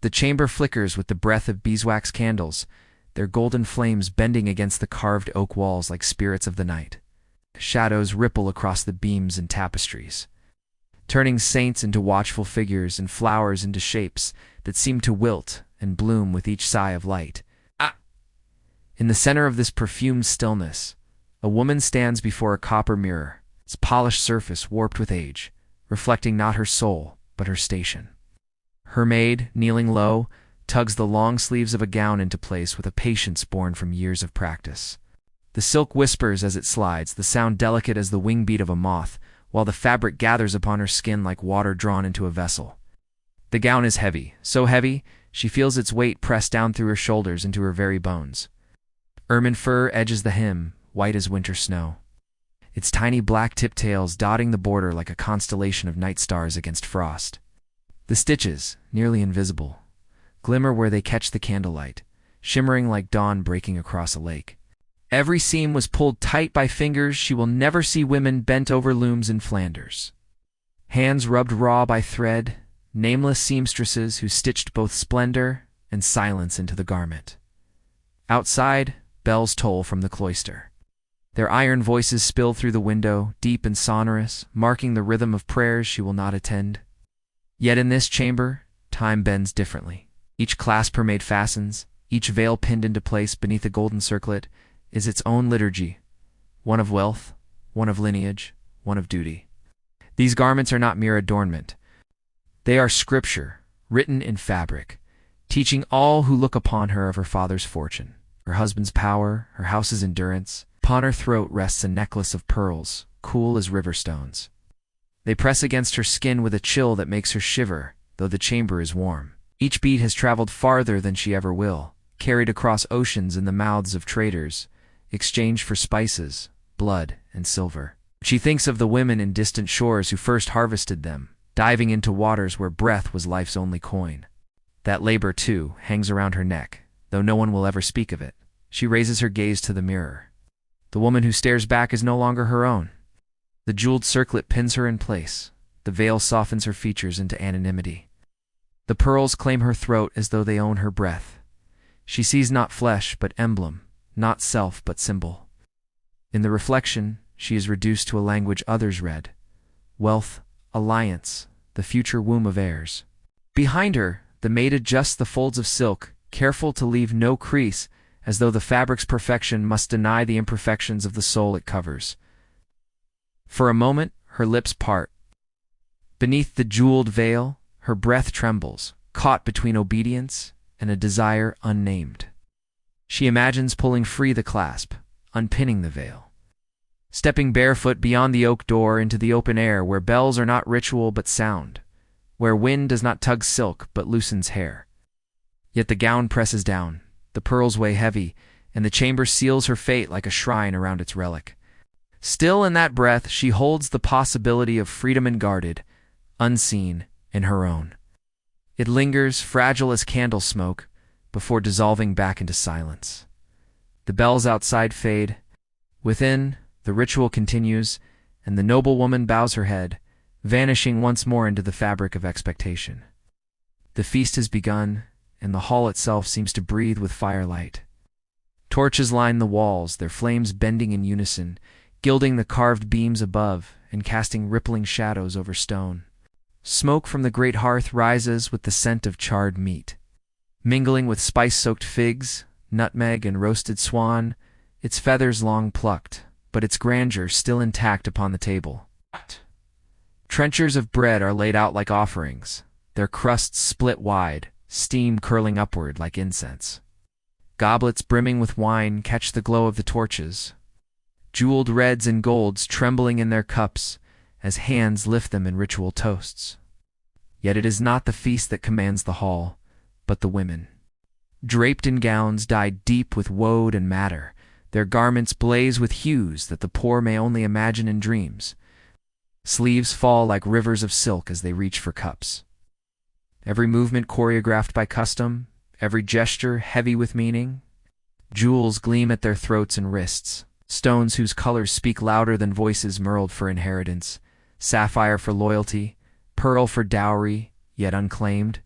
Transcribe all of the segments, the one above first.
The chamber flickers with the breath of beeswax candles, their golden flames bending against the carved oak walls like spirits of the night. Shadows ripple across the beams and tapestries, turning saints into watchful figures and flowers into shapes that seem to wilt and bloom with each sigh of light. In the center of this perfumed stillness, a woman stands before a copper mirror, its polished surface warped with age, reflecting not her soul, but her station. Her maid, kneeling low, tugs the long sleeves of a gown into place with a patience born from years of practice. The silk whispers as it slides, the sound delicate as the wing beat of a moth, while the fabric gathers upon her skin like water drawn into a vessel. The gown is heavy, so heavy, she feels its weight press down through her shoulders into her very bones. Ermine fur edges the hem, white as winter snow, its tiny black tip-tails dotting the border like a constellation of night stars against frost. The stitches, nearly invisible, glimmer where they catch the candlelight, shimmering like dawn breaking across a lake. Every seam was pulled tight by fingers she will never see women bent over looms in Flanders. Hands rubbed raw by thread, nameless seamstresses who stitched both splendor and silence into the garment. Outside, bells toll from the cloister. Their iron voices spill through the window, deep and sonorous, marking the rhythm of prayers she will not attend. Yet in this chamber, time bends differently. Each clasp her maid fastens, each veil pinned into place beneath a golden circlet, is its own liturgy, one of wealth, one of lineage, one of duty. These garments are not mere adornment. They are scripture, written in fabric, teaching all who look upon her of her father's fortune, her husband's power, her house's endurance. Upon her throat rests a necklace of pearls, cool as river stones. They press against her skin with a chill that makes her shiver, though the chamber is warm. Each bead has traveled farther than she ever will, carried across oceans in the mouths of traders, exchanged for spices, blood, and silver. She thinks of the women in distant shores who first harvested them, diving into waters where breath was life's only coin. That labor, too, hangs around her neck, though no one will ever speak of it. She raises her gaze to the mirror. The woman who stares back is no longer her own. The jeweled circlet pins her in place. The veil softens her features into anonymity. The pearls claim her throat as though they own her breath. She sees not flesh, but emblem, not self, but symbol. In the reflection, she is reduced to a language others read. Wealth, alliance, the future womb of heirs. Behind her, the maid adjusts the folds of silk, careful to leave no crease, as though the fabric's perfection must deny the imperfections of the soul it covers. For a moment, her lips part. Beneath the jeweled veil, her breath trembles, caught between obedience and a desire unnamed. She imagines pulling free the clasp, unpinning the veil, stepping barefoot beyond the oak door into the open air where bells are not ritual but sound, where wind does not tug silk but loosens hair. Yet the gown presses down, the pearls weigh heavy, and the chamber seals her fate like a shrine around its relic. Still in that breath she holds the possibility of freedom unguarded, unseen, in her own. It lingers, fragile as candle smoke, before dissolving back into silence. The bells outside fade. Within, the ritual continues, and the noblewoman bows her head, vanishing once more into the fabric of expectation. The feast has begun, and the hall itself seems to breathe with firelight. Torches line the walls, their flames bending in unison, gilding the carved beams above and casting rippling shadows over stone. Smoke from the great hearth rises with the scent of charred meat. Mingling with spice-soaked figs, nutmeg, and roasted swan, its feathers long plucked, but its grandeur still intact upon the table. Trenchers of bread are laid out like offerings, their crusts split wide, steam curling upward like incense. Goblets brimming with wine catch the glow of the torches, jeweled reds and golds trembling in their cups as hands lift them in ritual toasts. Yet it is not the feast that commands the hall, but the women. Draped in gowns dyed deep with woad and madder, their garments blaze with hues that the poor may only imagine in dreams. Sleeves fall like rivers of silk as they reach for cups. Every movement choreographed by custom, every gesture heavy with meaning. Jewels gleam at their throats and wrists, stones whose colors speak louder than voices merled for inheritance, sapphire for loyalty, pearl for dowry, yet unclaimed.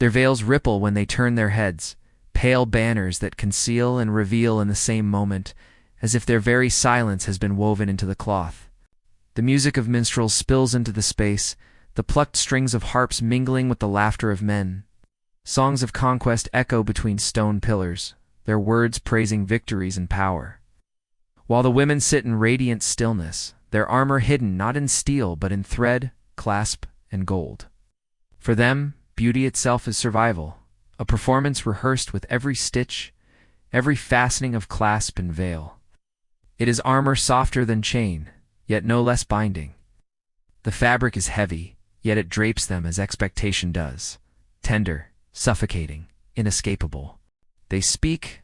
Their veils ripple when they turn their heads, pale banners that conceal and reveal in the same moment, as if their very silence has been woven into the cloth. The music of minstrels spills into the space, the plucked strings of harps mingling with the laughter of men. Songs of conquest echo between stone pillars, their words praising victories and power. While the women sit in radiant stillness, their armor hidden not in steel but in thread, clasp, and gold. For them, beauty itself is survival, a performance rehearsed with every stitch, every fastening of clasp and veil. It is armor softer than chain, yet no less binding. The fabric is heavy, yet it drapes them as expectation does, tender, suffocating, inescapable. They speak,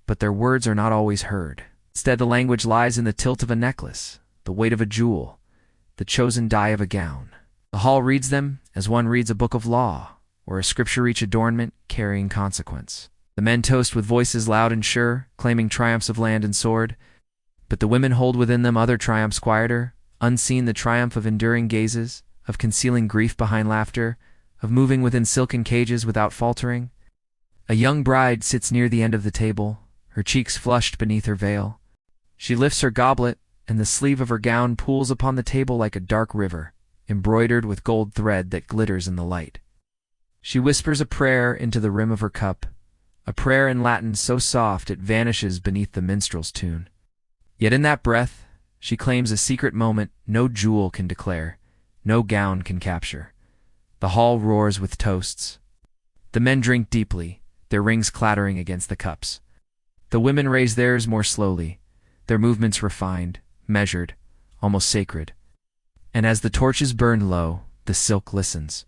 but their words are not always heard. Instead, the language lies in the tilt of a necklace, the weight of a jewel, the chosen dye of a gown. The hall reads them as one reads a book of law, or a scripture-rich adornment carrying consequence. The men toast with voices loud and sure, claiming triumphs of land and sword, but the women hold within them other triumphs quieter, unseen, the triumph of enduring gazes, of concealing grief behind laughter, of moving within silken cages without faltering. A young bride sits near the end of the table, her cheeks flushed beneath her veil. She lifts her goblet, and the sleeve of her gown pools upon the table like a dark river, embroidered with gold thread that glitters in the light. She whispers a prayer into the rim of her cup, a prayer in Latin so soft it vanishes beneath the minstrel's tune. Yet in that breath, she claims a secret moment no jewel can declare, no gown can capture. The hall roars with toasts. The men drink deeply, their rings clattering against the cups. The women raise theirs more slowly, their movements refined, measured, almost sacred. And as the torches burn low, the silk listens.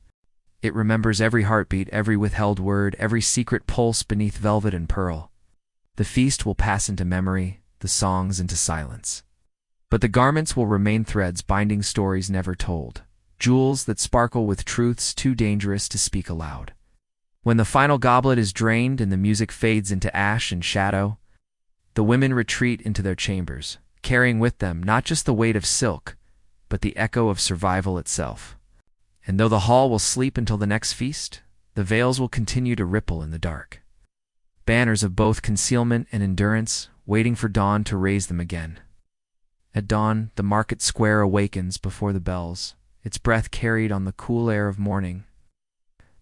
It remembers every heartbeat, every withheld word, every secret pulse beneath velvet and pearl. The feast will pass into memory, the songs into silence. But the garments will remain threads binding stories never told, jewels that sparkle with truths too dangerous to speak aloud. When the final goblet is drained and the music fades into ash and shadow, the women retreat into their chambers, carrying with them not just the weight of silk, but the echo of survival itself. And though the hall will sleep until the next feast, the veils will continue to ripple in the dark. Banners of both concealment and endurance, waiting for dawn to raise them again. At dawn, the market square awakens before the bells, its breath carried on the cool air of morning.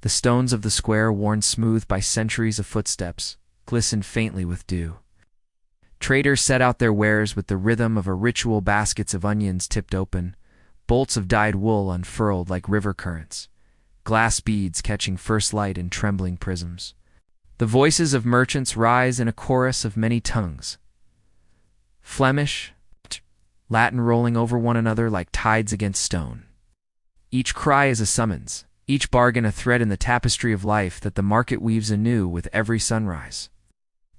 The stones of the square, worn smooth by centuries of footsteps, glisten faintly with dew. Traders set out their wares with the rhythm of a ritual, baskets of onions tipped open, bolts of dyed wool unfurled like river currents, glass beads catching first light in trembling prisms. The voices of merchants rise in a chorus of many tongues, Flemish, Latin rolling over one another like tides against stone. Each cry is a summons, each bargain a thread in the tapestry of life that the market weaves anew with every sunrise.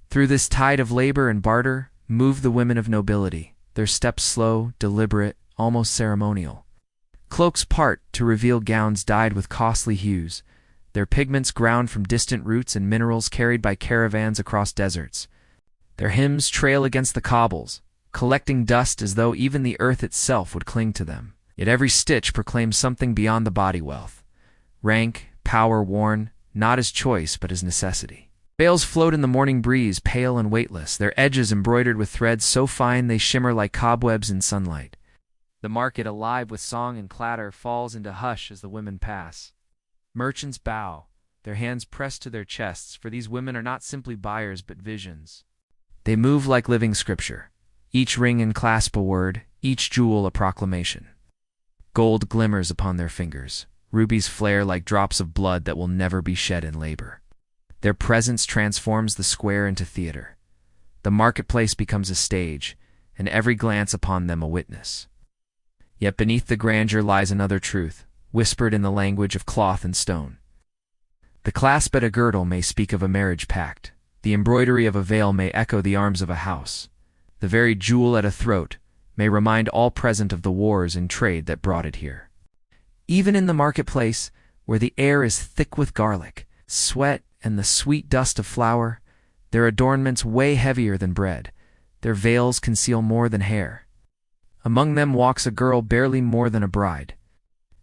Through this tide of labor and barter move the women of nobility, their steps slow, deliberate, almost ceremonial. Cloaks part to reveal gowns dyed with costly hues, their pigments ground from distant roots and minerals carried by caravans across deserts. Their hymns trail against the cobbles, collecting dust as though even the earth itself would cling to them. Yet every stitch proclaims something beyond the body wealth. Rank, power worn, not as choice but as necessity. Veils float in the morning breeze, pale and weightless, their edges embroidered with threads so fine they shimmer like cobwebs in sunlight. The market, alive with song and clatter, falls into hush as the women pass. Merchants bow, their hands pressed to their chests, for these women are not simply buyers but visions. They move like living scripture, each ring and clasp a word, each jewel a proclamation. Gold glimmers upon their fingers, rubies flare like drops of blood that will never be shed in labor. Their presence transforms the square into theater. The marketplace becomes a stage, and every glance upon them a witness. Yet beneath the grandeur lies another truth, whispered in the language of cloth and stone. The clasp at a girdle may speak of a marriage pact. The embroidery of a veil may echo the arms of a house. The very jewel at a throat may remind all present of the wars and trade that brought it here. Even in the marketplace, where the air is thick with garlic, sweat, and the sweet dust of flour, their adornments weigh heavier than bread, their veils conceal more than hair. Among them walks a girl barely more than a bride.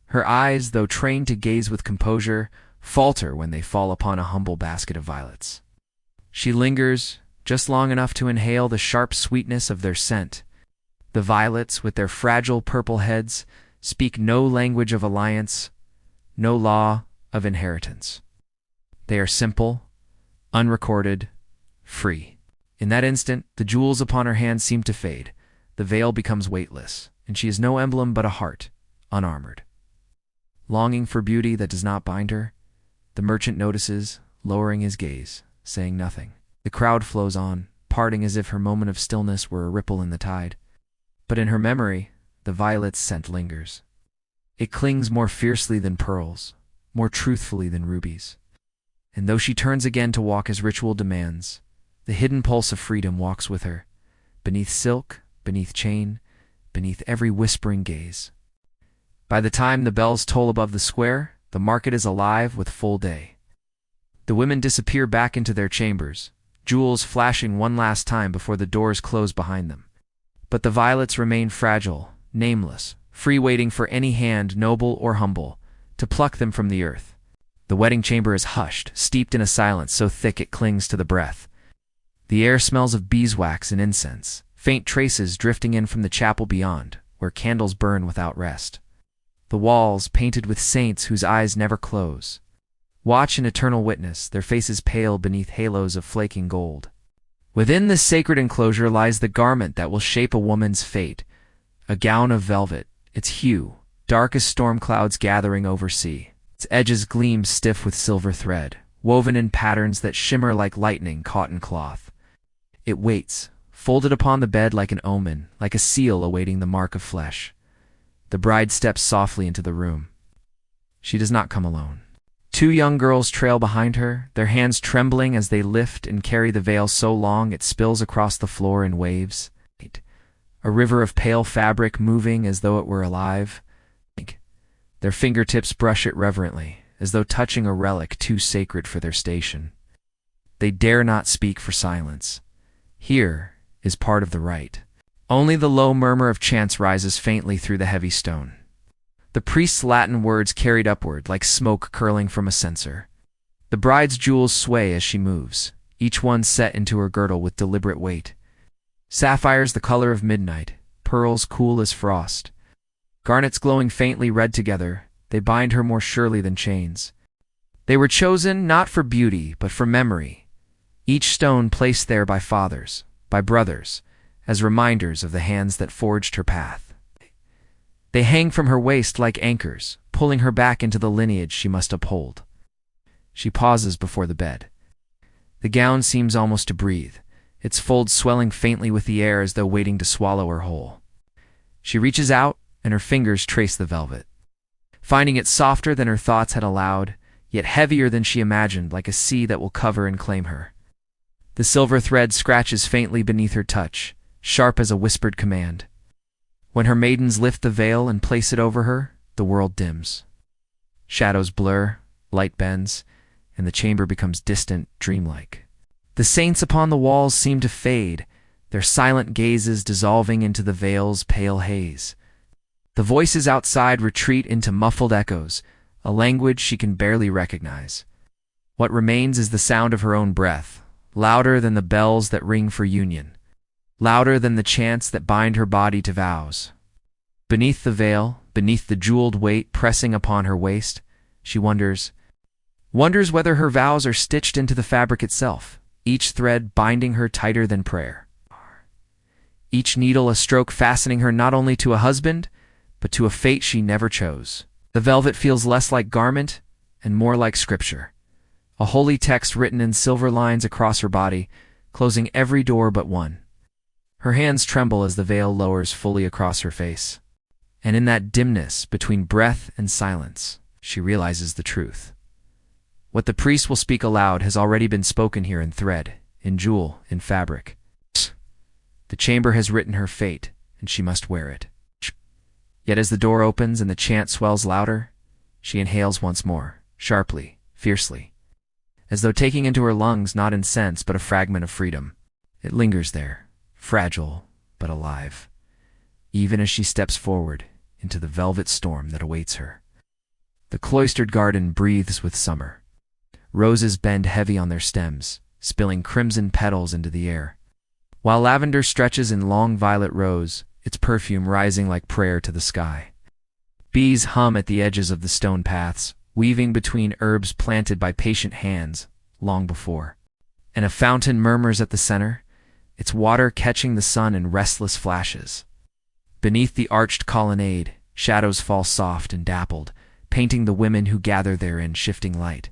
Her eyes, though trained to gaze with composure, falter when they fall upon a humble basket of violets. She lingers just long enough to inhale the sharp sweetness of their scent. The violets, with their fragile purple heads, speak no language of alliance, no law of inheritance. They are simple, unrecorded, free. In that instant, the jewels upon her hand seem to fade. The veil becomes weightless, and she is no emblem but a heart, unarmored. Longing for beauty that does not bind her, the merchant notices, lowering his gaze, saying nothing. The crowd flows on, parting as if her moment of stillness were a ripple in the tide. But in her memory, the violet's scent lingers. It clings more fiercely than pearls, more truthfully than rubies. And though she turns again to walk as ritual demands, the hidden pulse of freedom walks with her, beneath silk, beneath chain, beneath every whispering gaze. By the time the bells toll above the square, the market is alive with full day. The women disappear back into their chambers, jewels flashing one last time before the doors close behind them. But the violets remain fragile, nameless, free waiting for any hand, noble or humble, to pluck them from the earth. The wedding chamber is hushed, steeped in a silence so thick it clings to the breath. The air smells of beeswax and incense, faint traces drifting in from the chapel beyond, where candles burn without rest. The walls, painted with saints whose eyes never close, watch in eternal witness, their faces pale beneath halos of flaking gold. Within this sacred enclosure lies the garment that will shape a woman's fate, a gown of velvet, its hue, dark as storm clouds gathering over sea. Its edges gleam stiff with silver thread, woven in patterns that shimmer like lightning caught in cloth. It waits, folded upon the bed like an omen, like a seal awaiting the mark of flesh. The bride steps softly into the room. She does not come alone. Two young girls trail behind her, their hands trembling as they lift and carry the veil so long it spills across the floor in waves. A river of pale fabric moving as though it were alive. Their fingertips brush it reverently, as though touching a relic too sacred for their station. They dare not speak for silence. Here is part of the rite. Only the low murmur of chants rises faintly through the heavy stone. The priest's Latin words carried upward like smoke curling from a censer. The bride's jewels sway as she moves, each one set into her girdle with deliberate weight. Sapphires the color of midnight, pearls cool as frost. Garnets glowing faintly red together, they bind her more surely than chains. They were chosen not for beauty, but for memory, each stone placed there by fathers, by brothers, as reminders of the hands that forged her path. They hang from her waist like anchors, pulling her back into the lineage she must uphold. She pauses before the bed. The gown seems almost to breathe, its folds swelling faintly with the air as though waiting to swallow her whole. She reaches out, and her fingers trace the velvet, finding it softer than her thoughts had allowed, yet heavier than she imagined, like a sea that will cover and claim her. The silver thread scratches faintly beneath her touch, sharp as a whispered command. When her maidens lift the veil and place it over her, the world dims. Shadows blur, light bends, and the chamber becomes distant, dreamlike. The saints upon the walls seem to fade, their silent gazes dissolving into the veil's pale haze. The voices outside retreat into muffled echoes, a language she can barely recognize. What remains is the sound of her own breath, louder than the bells that ring for union, louder than the chants that bind her body to vows. Beneath the veil, beneath the jeweled weight pressing upon her waist, she wonders whether her vows are stitched into the fabric itself, each thread binding her tighter than prayer. Each needle a stroke fastening her not only to a husband, but to a fate she never chose. The velvet feels less like garment and more like scripture, a holy text written in silver lines across her body, closing every door but one. Her hands tremble as the veil lowers fully across her face. And in that dimness between breath and silence, she realizes the truth. What the priest will speak aloud has already been spoken here in thread, in jewel, in fabric. The chamber has written her fate, and she must wear it. Yet as the door opens and the chant swells louder, she inhales once more, sharply, fiercely, as though taking into her lungs not incense but a fragment of freedom. It lingers there, fragile but alive, even as she steps forward into the velvet storm that awaits her. The cloistered garden breathes with summer. Roses bend heavy on their stems, spilling crimson petals into the air, while lavender stretches in long violet rows, its perfume rising like prayer to the sky. Bees hum at the edges of the stone paths, weaving between herbs planted by patient hands long before. And a fountain murmurs at the center, its water catching the sun in restless flashes. Beneath the arched colonnade, shadows fall soft and dappled, painting the women who gather there in shifting light.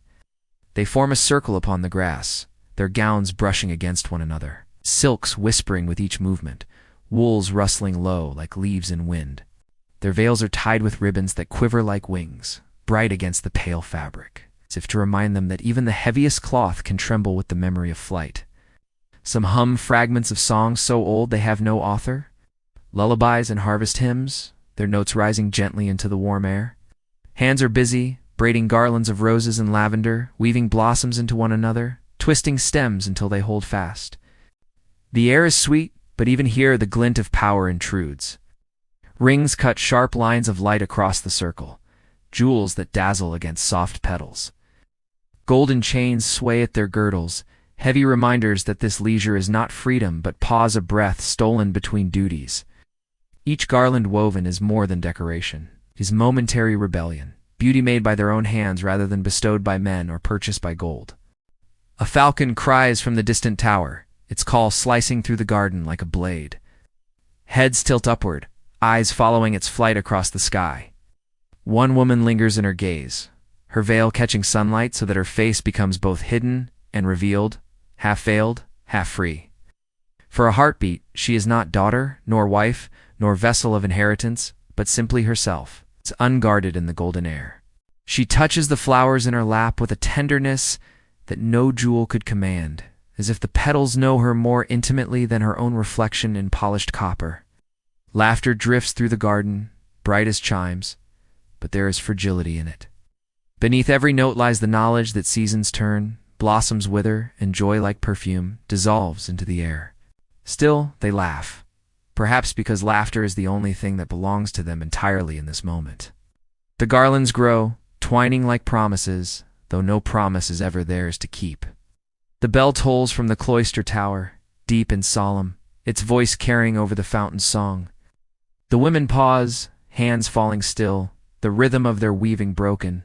They form a circle upon the grass, their gowns brushing against one another, silks whispering with each movement, wools rustling low like leaves in wind. Their veils are tied with ribbons that quiver like wings, bright against the pale fabric, as if to remind them that even the heaviest cloth can tremble with the memory of flight. Some hum fragments of songs so old they have no author, lullabies and harvest hymns, their notes rising gently into the warm air. Hands are busy, braiding garlands of roses and lavender, weaving blossoms into one another, twisting stems until they hold fast. The air is sweet, but even here the glint of power intrudes. Rings cut sharp lines of light across the circle, jewels that dazzle against soft petals. Golden chains sway at their girdles, heavy reminders that this leisure is not freedom but pause, a breath stolen between duties. Each garland woven is more than decoration, is momentary rebellion, beauty made by their own hands rather than bestowed by men or purchased by gold. A falcon cries from the distant tower, its call slicing through the garden like a blade. Heads tilt upward, eyes following its flight across the sky. One woman lingers in her gaze, her veil catching sunlight so that her face becomes both hidden and revealed, half veiled, half free. For a heartbeat, she is not daughter, nor wife, nor vessel of inheritance, but simply herself, unguarded in the golden air. She touches the flowers in her lap with a tenderness that no jewel could command, as if the petals know her more intimately than her own reflection in polished copper. Laughter drifts through the garden, bright as chimes, but there is fragility in it. Beneath every note lies the knowledge that seasons turn, blossoms wither, and joy like perfume dissolves into the air. Still, they laugh, perhaps because laughter is the only thing that belongs to them entirely in this moment. The garlands grow, twining like promises, though no promise is ever theirs to keep. The bell tolls from the cloister tower, deep and solemn, its voice carrying over the fountain's song. The women pause, hands falling still, the rhythm of their weaving broken.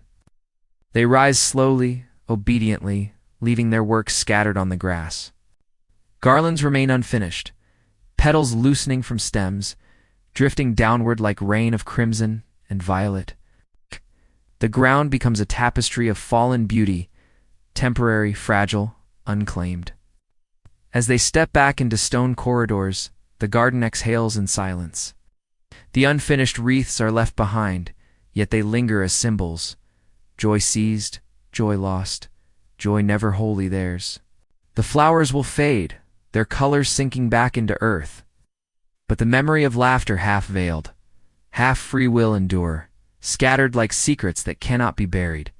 They rise slowly, obediently, leaving their work scattered on the grass. Garlands remain unfinished, petals loosening from stems, drifting downward like rain of crimson and violet. The ground becomes a tapestry of fallen beauty, temporary, fragile, unclaimed. As they step back into stone corridors, the garden exhales in silence. The unfinished wreaths are left behind, yet they linger as symbols. Joy seized, joy lost, joy never wholly theirs. The flowers will fade, their colors sinking back into earth. But the memory of laughter half-veiled, half free will endure, scattered like secrets that cannot be buried.